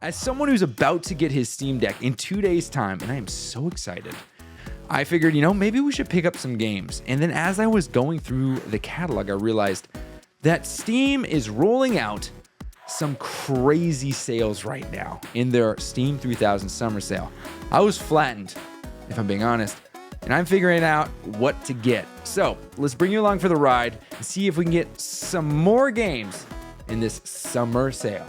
As someone who's about to get his Steam Deck in 2 days' time, and I am so excited, I figured, maybe we should pick up some games. And then as I was going through the catalog, I realized that Steam is rolling out some crazy sales right now in their Steam 3000 summer sale. I was flattened, if I'm being honest, and I'm figuring out what to get. So let's bring you along for the ride and see if we can get some more games in this summer sale.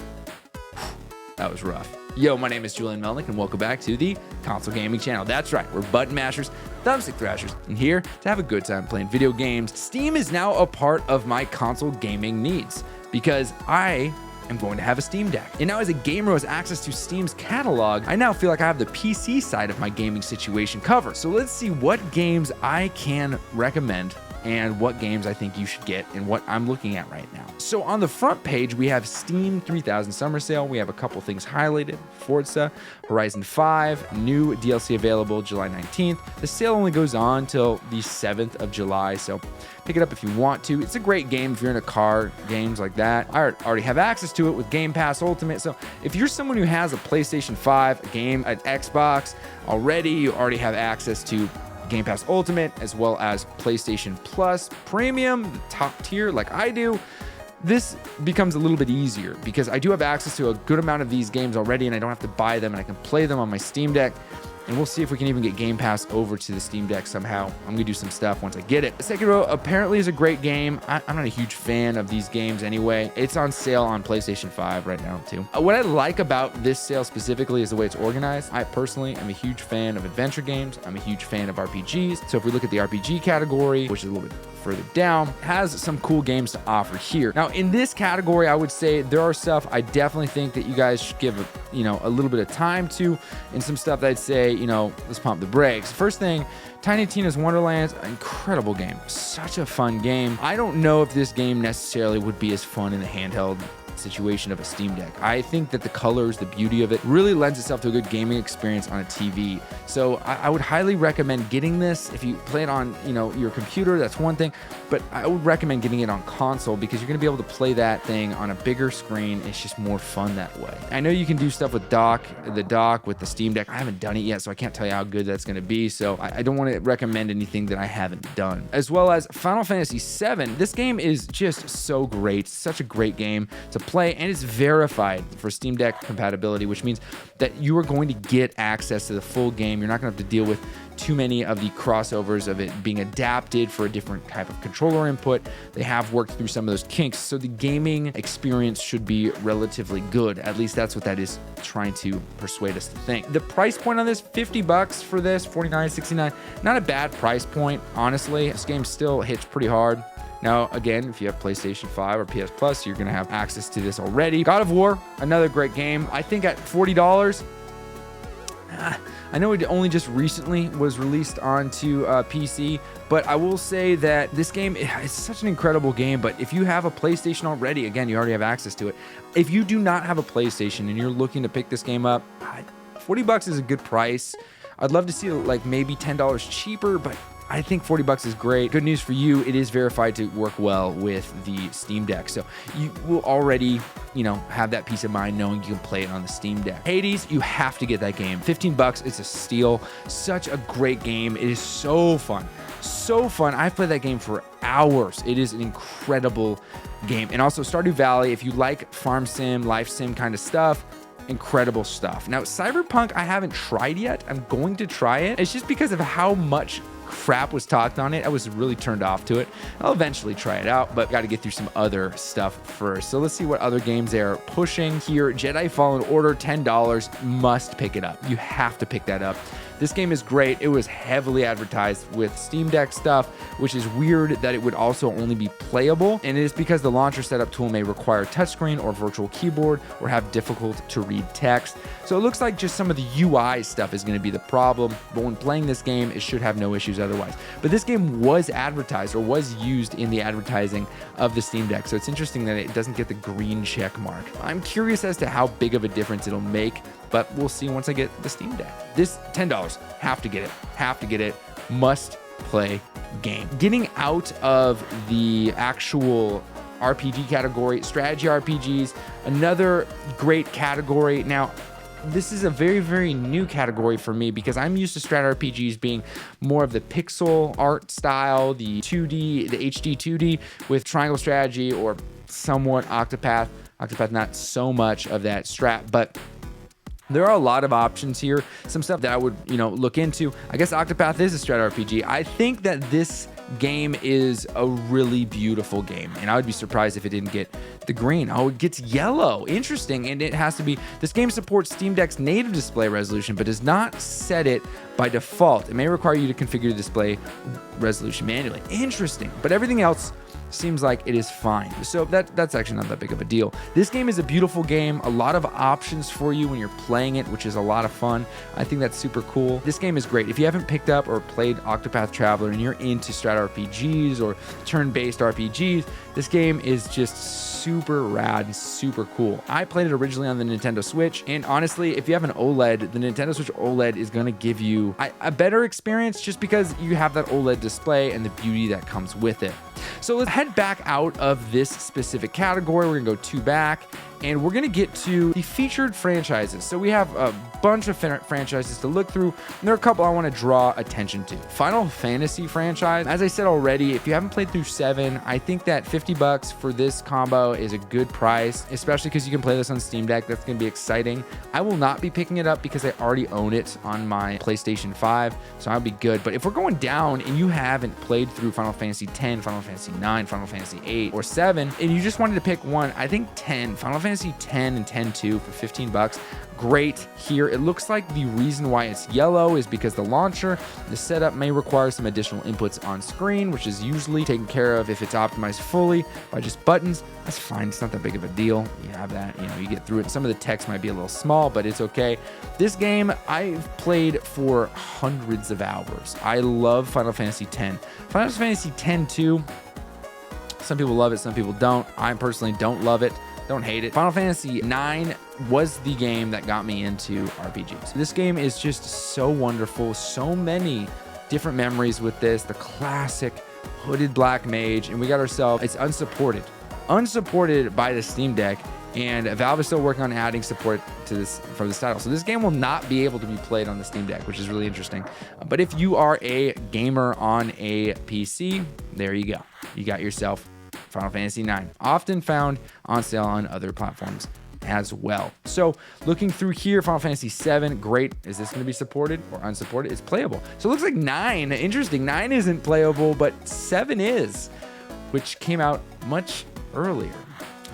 That was rough. Yo, my name is Julian Melnick, and welcome back to the Console Gaming Channel. That's right, we're button mashers, thumbstick thrashers, and here to have a good time playing video games. Steam is now a part of my console gaming needs because I am going to have a Steam Deck. And now as a gamer who has access to Steam's catalog, I now feel like I have the PC side of my gaming situation covered. So let's see what games I can recommend and what games I think you should get and what I'm looking at right now. So on the front page, we have Steam 3000 Summer Sale. We have a couple things highlighted. Forza, Horizon 5, new DLC available July 19th. The sale only goes on till the 7th of July, so pick it up if you want to. It's a great game if you're into car games like that. I already have access to it with Game Pass Ultimate, so if you're someone who has a PlayStation 5, a game, an Xbox already, you already have access to Game Pass Ultimate, as well as PlayStation Plus Premium, the top tier like I do, this becomes a little bit easier because I do have access to a good amount of these games already and I don't have to buy them and I can play them on my Steam Deck. And we'll see if we can even get Game Pass over to the Steam Deck somehow. I'm gonna do some stuff once I get it. Sekiro apparently is a great game. I'm not a huge fan of these games anyway. It's on sale on PlayStation 5 right now too. What I like about this sale specifically is the way it's organized. I personally am a huge fan of adventure games. I'm a huge fan of RPGs. So if we look at the RPG category, which is a little bit further down, has some cool games to offer here. Now in this category, I would say there are stuff I definitely think that you guys should give a little bit of time to, and some stuff that I'd say, let's pump the brakes. First thing, Tiny Tina's Wonderlands, incredible game. Such a fun game. I don't know if this game necessarily would be as fun in a handheld situation of a Steam Deck. I think that the colors, the beauty of it really lends itself to a good gaming experience on a TV. So I would highly recommend getting this. If you play it on, your computer, that's one thing, but I would recommend getting it on console because you're going to be able to play that thing on a bigger screen. It's just more fun that way. I know you can do stuff with the dock with the Steam Deck. I haven't done it yet, so I can't tell you how good that's going to be. So I don't want to recommend anything that I haven't done. As well as Final Fantasy VII. This game is just so great. Such a great game to play, and it's verified for Steam Deck compatibility, which means that you are going to get access to the full game. You're not going to have to deal with too many of the crossovers of it being adapted for a different type of controller input. They have worked through some of those kinks, so the gaming experience should be relatively good. At least that's what that is trying to persuade us to think. The price point on this, $50 for this, $49.69. Not a bad price point, honestly. This game still hits pretty hard. Now, again, if you have PlayStation 5 or PS Plus, you're going to have access to this already. God of War, another great game. I think at $40, I know it only just recently was released onto PC, but I will say that this game is such an incredible game. But if you have a PlayStation already, again, you already have access to it. If you do not have a PlayStation and you're looking to pick this game up, $40 is a good price. I'd love to see like maybe $10 cheaper, but I think $40 is great. Good news for you, it is verified to work well with the Steam Deck. So you will already, have that peace of mind knowing you can play it on the Steam Deck. Hades, you have to get that game. $15, it's a steal. Such a great game. It is so fun. So fun. I've played that game for hours. It is an incredible game. And also Stardew Valley, if you like farm sim, life sim kind of stuff, incredible stuff. Now, Cyberpunk, I haven't tried yet. I'm going to try it. It's just because of how much crap was talked on it. I was really turned off to it. I'll eventually try it out, but got to get through some other stuff first. So let's see what other games they're pushing here. Jedi Fallen Order, $10. Must pick it up. You have to pick that up. This game is great. It was heavily advertised with Steam Deck stuff, which is weird that it would also only be playable. And it is because the launcher setup tool may require touchscreen or virtual keyboard or have difficult to read text. So it looks like just some of the UI stuff is going to be the problem. But when playing this game, it should have no issues otherwise. But this game was advertised or was used in the advertising of the Steam Deck. So it's interesting that it doesn't get the green check mark. I'm curious as to how big of a difference it'll make, but we'll see once I get the Steam Deck. This $10, have to get it. Have to get it. Must play game. Getting out of the actual RPG category. Strategy RPGs, another great category. Now, this is a very, very new category for me because I'm used to strat RPGs being more of the pixel art style, the 2D, the HD 2D with triangle strategy or somewhat Octopath. Octopath, not so much of that strat, but there are a lot of options here. Some stuff that I would, look into. I guess Octopath is a strat RPG. I think that this game is a really beautiful game, and I would be surprised if it didn't get the green. Oh, it gets yellow. Interesting. And it has to be, this game supports Steam Deck's native display resolution, but does not set it by default. It may require you to configure the display resolution manually. Interesting. But everything else seems like it is fine. So that's actually not that big of a deal. This game is a beautiful game. A lot of options for you when you're playing it, which is a lot of fun. I think that's super cool. This game is great. If you haven't picked up or played Octopath Traveler and you're into strat RPGs or turn-based RPGs, this game is just super rad and super cool. I played it originally on the Nintendo Switch, and honestly, if you have an OLED, the Nintendo Switch OLED is going to give you a better experience just because you have that OLED display and the beauty that comes with it. So let's head back out of this specific category. We're gonna go 2 back, and we're gonna get to the featured franchises. So we have a bunch of franchises to look through, and there are a couple I want to draw attention to. Final Fantasy franchise, as I said already, if you haven't played through 7, I think that $50 for this combo is a good price, especially because you can play this on Steam Deck. That's gonna be exciting. I will not be picking it up because I already own it on my PlayStation 5, so I'll be good. But if we're going down and you haven't played through Final Fantasy 10, Final Fantasy 9, Final Fantasy 8, or 7, and you just wanted to pick one, I think Final Fantasy 10 and 10-2 for $15. Great here. It looks like the reason why it's yellow is because the launcher, the setup may require some additional inputs on screen, which is usually taken care of if it's optimized fully by just buttons. That's fine. It's not that big of a deal. You have that, you get through it. Some of the text might be a little small, but it's okay. This game I've played for hundreds of hours. I love Final Fantasy X. Final Fantasy X-2, some people love it, some people don't. I personally don't love it. Don't hate it. Final Fantasy IX was the game that got me into RPGs. This game is just so wonderful. So many different memories with this. The classic hooded black mage, and we got ourselves, it's unsupported by the Steam Deck, and Valve is still working on adding support to this for this title. So this game will not be able to be played on the Steam Deck, which is really interesting. But if you are a gamer on a PC, there you go. You got yourself Final Fantasy IX, often found on sale on other platforms as well. So looking through here, Final Fantasy VII, great. Is this going to be supported or unsupported? It's playable. So it looks like 9, interesting. 9 isn't playable, but 7 is, which came out much earlier.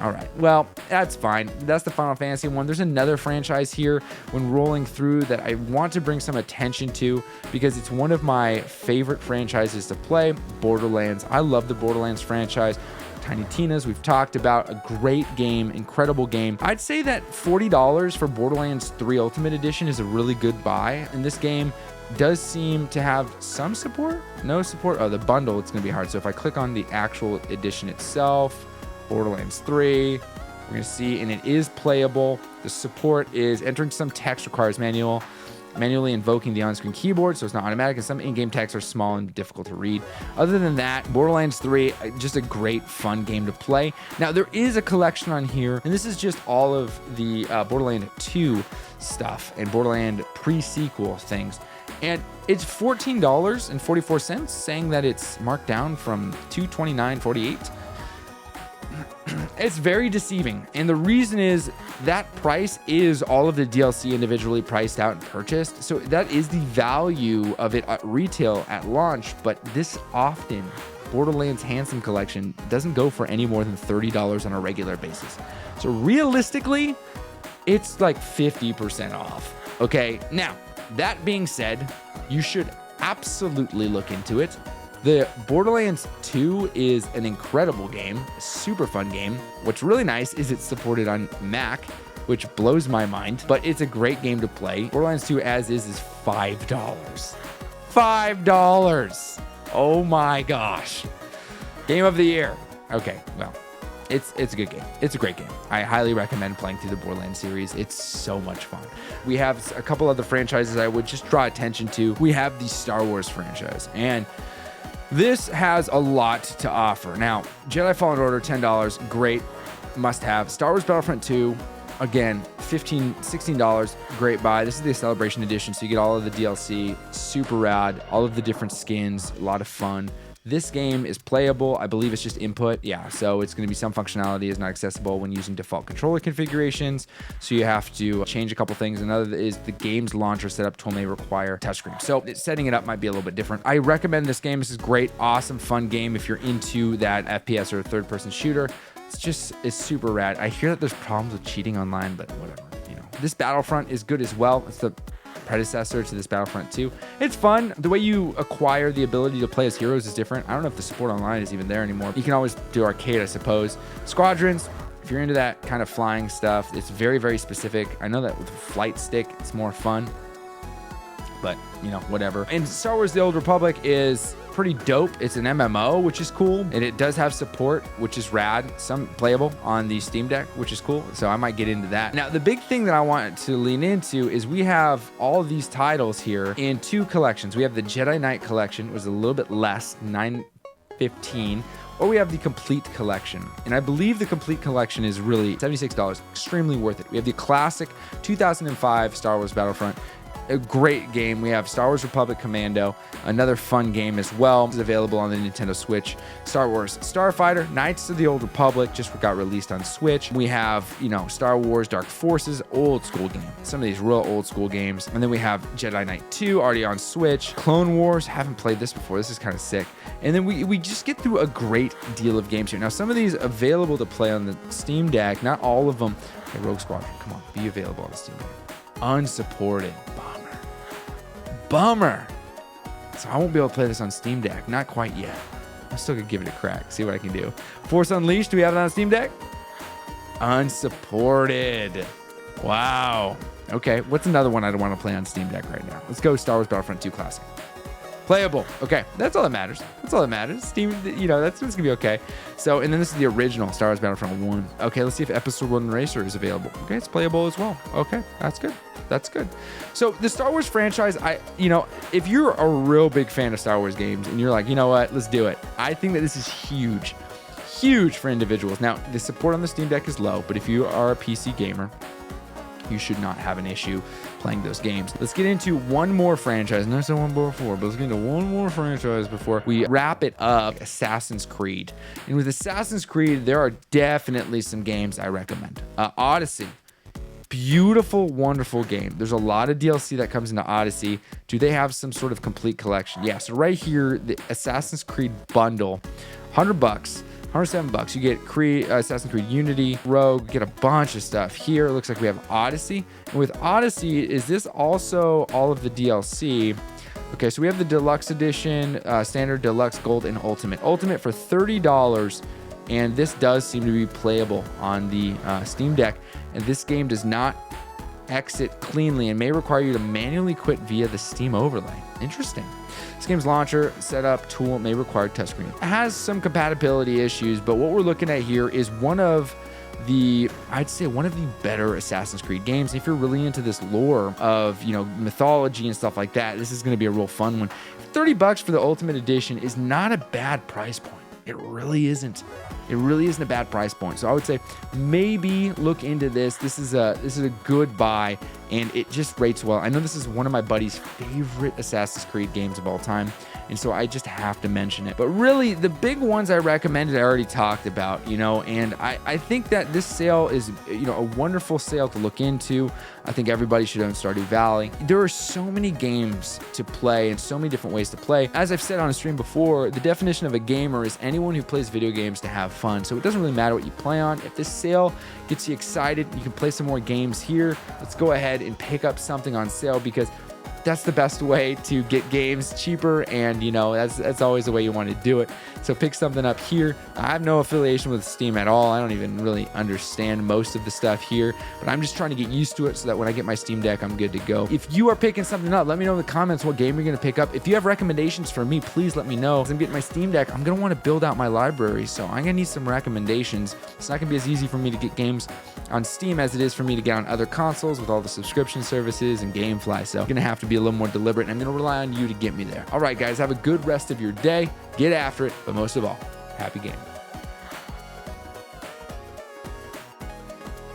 All right, well, that's fine. That's the Final Fantasy one. There's another franchise here when rolling through that I want to bring some attention to because it's one of my favorite franchises to play, Borderlands. I love the Borderlands franchise. Tiny Tina's, we've talked about, a great game, incredible game. I'd say that $40 for Borderlands 3 Ultimate Edition is a really good buy, and this game does seem to have some support, no support. Oh, the bundle, it's gonna be hard. So if I click on the actual edition itself, Borderlands 3, we're gonna see, and it is playable. The support is entering some text requires manually invoking the on-screen keyboard, so it's not automatic, and some in-game texts are small and difficult to read. Other than that, Borderlands 3, just a great, fun game to play. Now, there is a collection on here, and this is just all of the Borderlands 2 stuff and Borderlands pre-sequel things. And it's $14.44, saying that it's marked down from $229.48. It's very deceiving, and the reason is that price is all of the DLC individually priced out and purchased, so that is the value of it at retail at launch. But this often, Borderlands Handsome Collection doesn't go for any more than $30 on a regular basis. So realistically, it's like 50% off. Okay, now that being said, you should absolutely look into it. The Borderlands 2 is an incredible game, a super fun game. What's really nice is it's supported on Mac, which blows my mind, but it's a great game to play. Borderlands 2 as is $5. $5! Oh my gosh. Game of the year. Okay, well, it's a good game. It's a great game. I highly recommend playing through the Borderlands series. It's so much fun. We have a couple other franchises I would just draw attention to. We have the Star Wars franchise, and This has a lot to offer. Now, Jedi Fallen Order, $10, great, must have. Star Wars Battlefront 2, again, $15, $16, great buy. This is the Celebration Edition, so you get all of the DLC, super rad, all of the different skins, a lot of fun. This game is playable. I believe it's just input. Yeah, so it's going to be some functionality is not accessible when using default controller configurations. So you have to change a couple things. Another is the game's launcher setup tool may require touchscreen. So setting it up might be a little bit different. I recommend this game. This is great, awesome, fun game if you're into that FPS or third-person shooter. It's super rad. I hear that there's problems with cheating online, but whatever, you know. This Battlefront is good as well. It's the predecessor to this Battlefront 2. It's fun. The way you acquire the ability to play as heroes is different. I don't know if the support online is even there anymore. You can always do arcade, I suppose. Squadrons, if you're into that kind of flying stuff, it's very, very specific. I know that with a flight stick, it's more fun, but you know, whatever. And Star Wars The Old Republic is pretty dope. It's an MMO, which is cool. And it does have support, which is rad. Some playable on the Steam Deck, which is cool. So I might get into that. Now, the big thing that I want to lean into is we have all of these titles here in 2 collections. We have the Jedi Knight collection, it was a little bit less, $9.15. Or we have the complete collection. And I believe the complete collection is really $76, extremely worth it. We have the classic 2005 Star Wars Battlefront, a great game. We have Star Wars Republic Commando, another fun game as well. It's available on the Nintendo Switch. Star Wars Starfighter, Knights of the Old Republic, just got released on Switch. We have, you know, Star Wars Dark Forces, old school game. Some of these real old school games. And then we have Jedi Knight 2, already on Switch. Clone Wars, haven't played this before. This is kind of sick. And then we just get through a great deal of games here. Now, some of these available to play on the Steam Deck, not all of them. Okay, Rogue Squadron, come on, be available on the Steam Deck. Unsupported. Bummer. So I won't be able to play this on Steam Deck. Not quite yet. I'm still gonna give it a crack. See what I can do. Force Unleashed. Do we have it on Steam Deck? Unsupported. Wow. Okay. What's another one I don't want to play on Steam Deck right now? Let's go Star Wars Battlefront 2 Classic. Playable. Okay. That's all that matters. That's all that matters. Steam, you know, that's gonna be okay. So, and then this is the original Star Wars Battlefront 1. Okay. Let's see if Episode 1 Racer is available. Okay. It's playable as well. Okay. That's good. That's good. So the Star Wars franchise, if you're a real big fan of Star Wars games and you're like, you know what, let's do it. I think that this is huge for individuals. Now, the support on the Steam Deck is low, but if you are a PC gamer, you should not have an issue playing those games. Let's get into one more franchise. And I said one before, but let's get into one more franchise before we wrap it up. Assassin's Creed. And with Assassin's Creed, there are definitely some games I recommend. Odyssey. Beautiful, wonderful game. There's a lot of DLC that comes into Odyssey. Do they have some sort of complete collection? Yeah, so right here, the Assassin's Creed bundle, $100, $107. You get Assassin's Creed Unity, Rogue, get a bunch of stuff. Here, it looks like we have Odyssey. And with Odyssey, is this also all of the DLC? Okay, so we have the Deluxe Edition, Standard, Deluxe, Gold, and Ultimate. Ultimate for $30. And this does seem to be playable on the Steam Deck. And this game does not exit cleanly and may require you to manually quit via the Steam overlay. Interesting. This game's launcher setup tool may require touchscreen. It has some compatibility issues, but what we're looking at here is one of the better Assassin's Creed games. If you're really into this lore of, mythology and stuff like that, this is going to be a real fun one. $30 for the Ultimate Edition is not a bad price point. It really isn't. It really isn't a bad price point. So I would say maybe look into this. This is a good buy, and it just rates well. I know this is one of my buddy's favorite Assassin's Creed games of all time, and so I just have to mention it. But really, the big ones I recommended, I already talked about, and I think that this sale is, a wonderful sale to look into. I think everybody should own Stardew Valley. There are so many games to play and so many different ways to play. As I've said on a stream before, the definition of a gamer is anyone who plays video games to have fun. So it doesn't really matter what you play on. If this sale gets you excited, you can play some more games here. Let's go ahead and pick up something on sale, because that's the best way to get games cheaper, and that's always the way you want to do it. So pick something up here. I have no affiliation with Steam at all. I don't even really understand most of the stuff here, but I'm just trying to get used to it so that when I get my Steam Deck, I'm good to go. If you are picking something up, let me know in the comments what game you're going to pick up. If you have recommendations for me, please let me know. As I'm getting my Steam Deck, I'm going to want to build out my library, so I'm going to need some recommendations. It's not going to be as easy for me to get games on Steam as it is for me to get on other consoles with all the subscription services and GameFly, so I'm going to have to be be a little more deliberate, and I'm going to rely on you to get me there. All right, guys, have a good rest of your day. Get after it, but most of all, happy gaming.